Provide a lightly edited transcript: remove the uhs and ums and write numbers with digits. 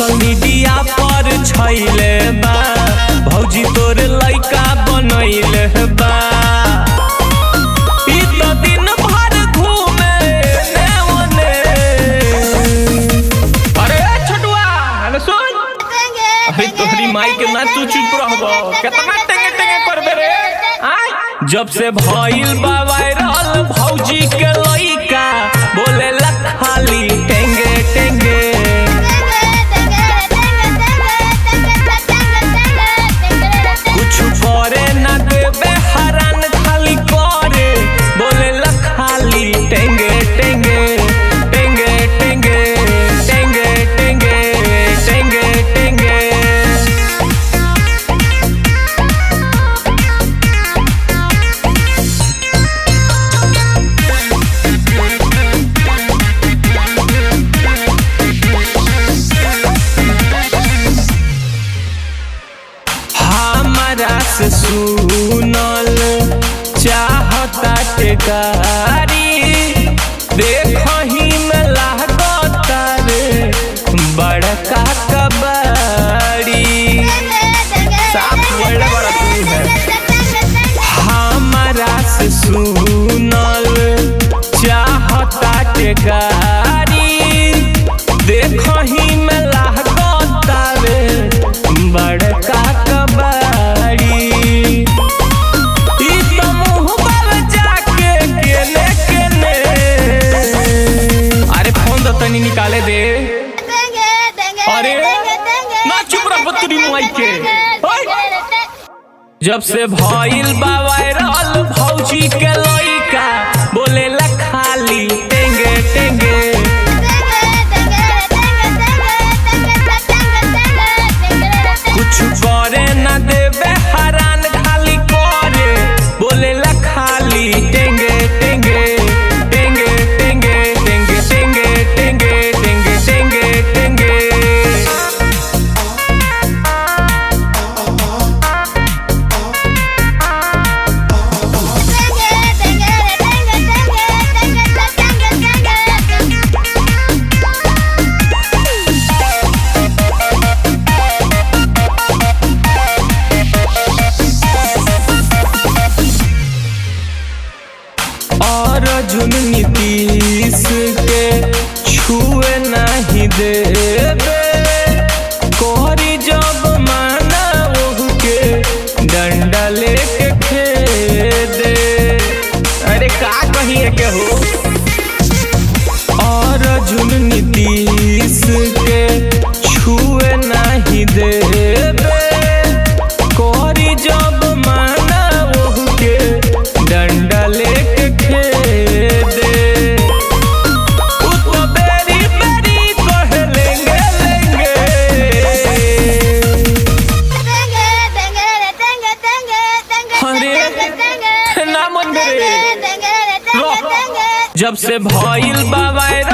Social media पर छैले बा भौजी तोर लइका बनैले बा। ई तो दिन भर घूमे नेवने। अरे छोटुआ हेलो सुन, अरे तोहरी माई के ना तू चुप रहबो, केतना टेंगे टेंगे करबे रे। जब से भइल बा वायरल भौजी के लइका बोले ला खाली टेंगे टेंगे। कुछ करे ना देबे हरान खाली करे बोले ला खाली टेंगे टेंगे टेंगे टेंगे टेंगे टेंगे टेंगे टेंगे। से सुनल चाहता टेकारी देखही में लागता रे बड़का कबाड़ी। साफ बड़ा बड़ा तू है। हमारा से सुनल चाहता टेकारी देखही में लागता रे बड़का कबाड़ी। तनी निकाले दे। अरे ना चुप रह बतुरी मुआई के। जब से भइल बा वायरल भौजी के लइका बोले ला खाली टेंगे टेंगे। कुछ करे ना देबे हरान खाली करे बोले ला खाली टेंगे टेंगे टेंगे टेंगे टेंगे टेंगे टेंगे टेंगे टेंगे टेंगे। अर्जुन नीतीश के छुए नहीं देबे कोहरी जब माना ओहू के डंडा लेके खेदे। अरे का कहिए के हो। अर्जुन नीतीश के छुए नहीं देबे कोहरी जब माना ओहू के डंडा लेके खेदे। जब से भइल बा वायरल